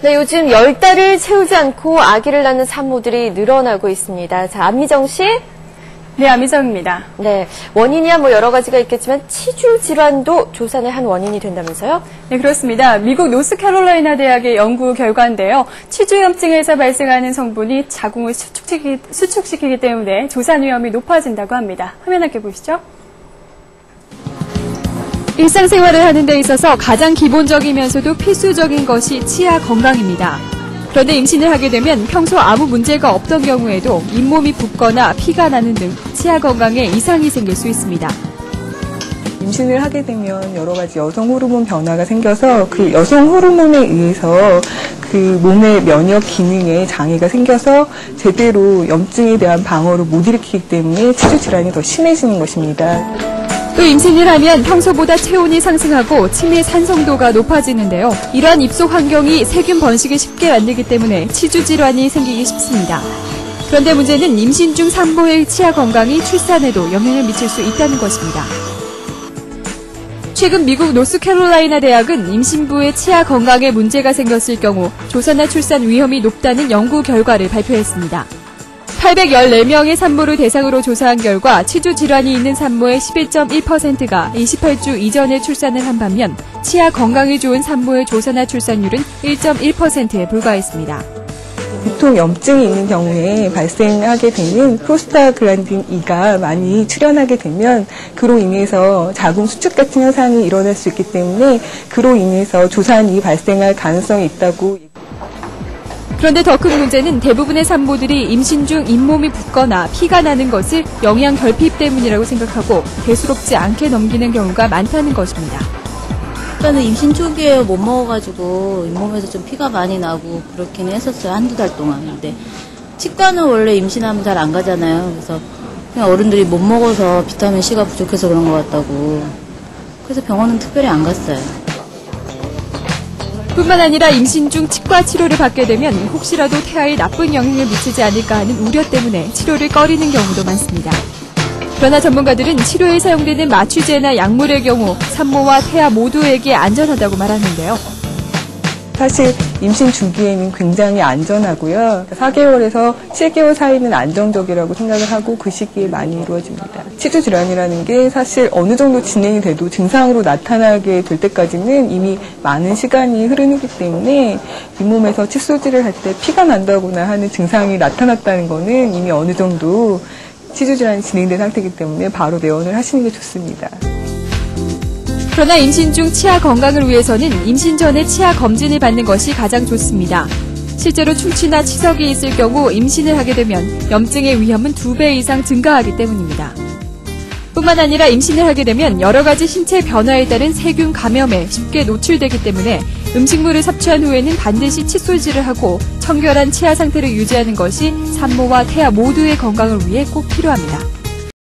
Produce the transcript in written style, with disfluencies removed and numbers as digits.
네, 요즘 10달을 채우지 않고 아기를 낳는 산모들이 늘어나고 있습니다. 자, 안미정 씨. 네, 안미정입니다. 네, 원인이야 여러 가지가 있겠지만 치주 질환도 조산의 한 원인이 된다면서요? 네, 그렇습니다. 미국 노스캐롤라이나 대학의 연구 결과인데요. 치주염증에서 발생하는 성분이 자궁을 수축시키기 때문에 조산 위험이 높아진다고 합니다. 화면 함께 보시죠. 일상생활을 하는 데 있어서 가장 기본적이면서도 필수적인 것이 치아 건강입니다. 그런데 임신을 하게 되면 평소 아무 문제가 없던 경우에도 잇몸이 붓거나 피가 나는 등 치아 건강에 이상이 생길 수 있습니다. 임신을 하게 되면 여러 가지 여성 호르몬 변화가 생겨서 그 여성 호르몬에 의해서 그 몸의 면역 기능에 장애가 생겨서 제대로 염증에 대한 방어를 못 일으키기 때문에 치주 질환이 더 심해지는 것입니다. 또 임신을 하면 평소보다 체온이 상승하고 치매 산성도가 높아지는데요. 이러한 입속 환경이 세균 번식을 쉽게 만들기 때문에 치주 질환이 생기기 쉽습니다. 그런데 문제는 임신 중 산모의 치아 건강이 출산에도 영향을 미칠 수 있다는 것입니다. 최근 미국 노스캐롤라이나 대학은 임신부의 치아 건강에 문제가 생겼을 경우 조산나 출산 위험이 높다는 연구 결과를 발표했습니다. 814명의 산모를 대상으로 조사한 결과 치주 질환이 있는 산모의 11.1%가 28주 이전에 출산을 한 반면 치아 건강이 좋은 산모의 조산나 출산율은 1.1%에 불과했습니다. 보통 염증이 있는 경우에 발생하게 되는 프로스타글란딘 E가 많이 출현하게 되면 그로 인해서 자궁 수축 같은 현상이 일어날 수 있기 때문에 그로 인해서 조산이 발생할 가능성이 있다고. 그런데 더 큰 문제는 대부분의 산모들이 임신 중 잇몸이 붓거나 피가 나는 것을 영양 결핍 때문이라고 생각하고 대수롭지 않게 넘기는 경우가 많다는 것입니다. 일단은 임신 초기에 못 먹어가지고 잇몸에서 좀 피가 많이 나고 그렇긴 했었어요. 한두 달 동안. 근데 치과는 원래 임신하면 잘 안 가잖아요. 그래서 그냥 어른들이 못 먹어서 비타민 C가 부족해서 그런 것 같다고. 그래서 병원은 특별히 안 갔어요. 뿐만 아니라 임신 중 치과 치료를 받게 되면 혹시라도 태아에 나쁜 영향을 미치지 않을까 하는 우려 때문에 치료를 꺼리는 경우도 많습니다. 그러나 전문가들은 치료에 사용되는 마취제나 약물의 경우 산모와 태아 모두에게 안전하다고 말하는데요. 사실 임신 주기에는 굉장히 안전하고요. 4개월에서 7개월 사이는 안정적이라고 생각을 하고 그 시기에 많이 이루어집니다. 치주 질환이라는 게 사실 어느 정도 진행이 돼도 증상으로 나타나게 될 때까지는 이미 많은 시간이 흐르기 때문에 잇몸에서 칫솔질을 할 때 피가 난다거나 하는 증상이 나타났다는 거는 이미 어느 정도 치주 질환이 진행된 상태이기 때문에 바로 내원을 하시는 게 좋습니다. 그러나 임신 중 치아 건강을 위해서는 임신 전에 치아 검진을 받는 것이 가장 좋습니다. 실제로 충치나 치석이 있을 경우 임신을 하게 되면 염증의 위험은 2배 이상 증가하기 때문입니다. 뿐만 아니라 임신을 하게 되면 여러 가지 신체 변화에 따른 세균 감염에 쉽게 노출되기 때문에 음식물을 섭취한 후에는 반드시 칫솔질을 하고 청결한 치아 상태를 유지하는 것이 산모와 태아 모두의 건강을 위해 꼭 필요합니다.